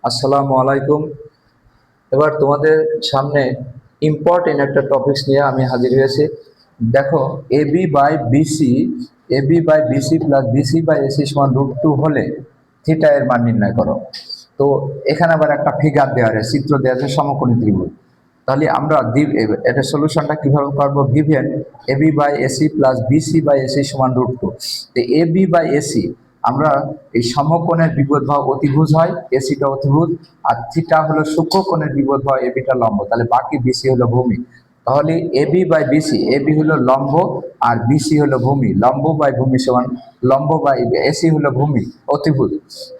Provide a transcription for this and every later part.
আসসালামু আলাইকুম। এবার তোমাদের সামনে ইম্পর্টেন্ট একটা টপিকস নিয়ে আমি হাজির হয়েছি। দেখো, AB/BC plus BC by AC সমান √2 হলে থিটা এর মান নির্ণয় করো। তো এখানে আবার একটা ফিগার দেওয়া আছে, চিত্র দেওয়া আছে সমকোণী ত্রিভুজ। তাহলে আমরা এটা সলিউশনটা কিভাবে করবো? গিভেন AB/AC প্লাস BC/AC সমান √2। তো AB/AC আমরা এই সমকোণের বিপরীত অতিভুজ হয়, এসিটা অতিভুজ, আর থিটা হলো সূক্ষ্মকোণের বিপরীত এবিটা লম্ব, তাহলে বাকি বিসি হলো ভূমি। তাহলে AB/BC, এবি হলো লম্ব আর বিসি হলো ভূমি। লম্ব বাই ভূমি সমান লম্ব বাই এসি হলো ভূমি অতিভুজ,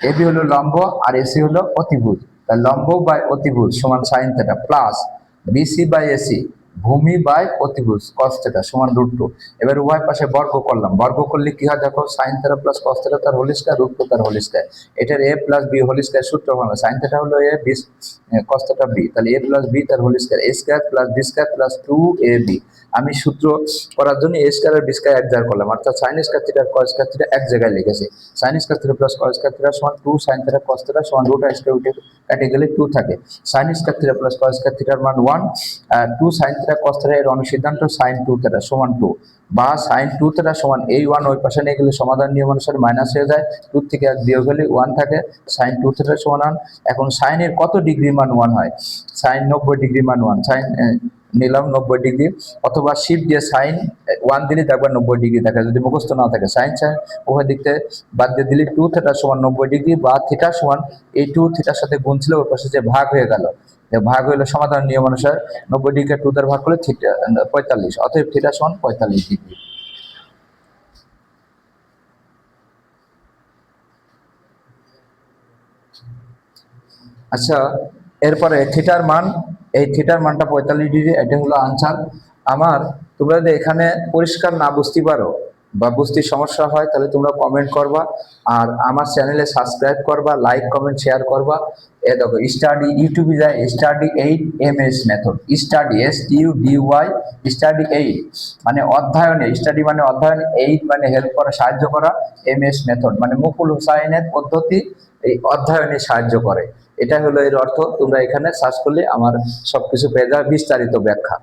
এবি হলো লম্ব আর এসি হলো অতিভুজ। তাহলে লম্ব বাই অতিভুজ সমান সাইন থিটা প্লাস BC/AC ভূমি বাই অতিভুজ cos থিটা সমান √2। এবার উভয় পাশে বর্গ করলাম, বর্গ করলে কি হয় দেখো, sine theta plus cos theta তার হোল স্কয়ার √2 তার হোল স্কয়ার। এটার a plus b whole square সূত্র হবে সাইন থিটা হলো a, cos থিটা b, তাহলে a প্লাস b তার whole square, a square plus b square plus 2ab। আমি সূত্র করার জন্য a স্কয়ার আর b স্কয়ার এক জায়গায় করলাম, অর্থাৎ সাইন স্কয়ার থিটা আর cos স্কয়ার থিটা এক জায়গায় লিখেছি। Sine square theta plus cos square theta সমান 2 সাইন থিটা cos থিটা সমান √2 স্কয়ার উঠে কেটে গেলে 2 থাকে। Sign square theta plus cos square থিটার মান 1, 2 সাইন থিটা cos থিটা এর অনুসিদ্ধান্ত sin 2 থিটা সমান 2, বা sin 2 থিটা সমান এই 1 ওই পাশে নিয়ে গেলে সমাধান নিয়ম অনুসারে মাইনাস হয়ে যায়, 2 থেকে 1 বিয়োগ হলে 1 থাকে। sin 2 থিটা সমান, এখন sin এর কত ডিগ্রি মান 1 হয়? sin 90 ডিগ্রি মান 1, sin নিলাম 90 ডিগ্রি, অথবা শিফট দিয়ে sin 1 দিলে দেখবেন 90 ডিগ্রি থাকে, যদি মুখস্থ না থাকে। sin উভয় দিক থেকে বাদ দিয়ে দিলে 2 থিটা সমান 90 ডিগ্রি, বা থিটা সমান এই 2 থিটার সাথে গুণ ছিল ওর পাশে যে ভাগ হয়ে গেল, ভাগ হইলো সমাধান নিয়ম অনুসারে 90 ডিগ্রি 2 দ্বারা ভাগ করলে থিটা 45, অতএব থিটা সমান 45 ডিগ্রি। আচ্ছা, এরপরে থিটার মান, এই থিটার মানটা 45 ডিগ্রি, এটা হলো আনসার আমার। তোমরা যদি এখানে পরিষ্কার না বুঝতে পারো বা বুঝতে সমস্যা হয় তাহলে তোমরা কমেন্ট করবা, আর আমার চ্যানেলে সাবস্ক্রাইব করবা, লাইক কমেন্ট শেয়ার করবা। এ দেখো, স্টাডি ইউটিউবে যায় study 8 MS method, study STUDY study 8 মানে অধ্যয়নে, স্টাডি মানে অধ্যয়ন, 8 মানে হেল্প করা সাহায্য করা, MS মেথড মানে মুকুল হুসাইনের পদ্ধতি, এই অধ্যয়নে সাহায্য করে। এটা হলো এর অর্থ। তোমরা এখানে সার্চ করলে আমার সবকিছু পেয়ে যাবে, বিস্তারিত ব্যাখ্যা।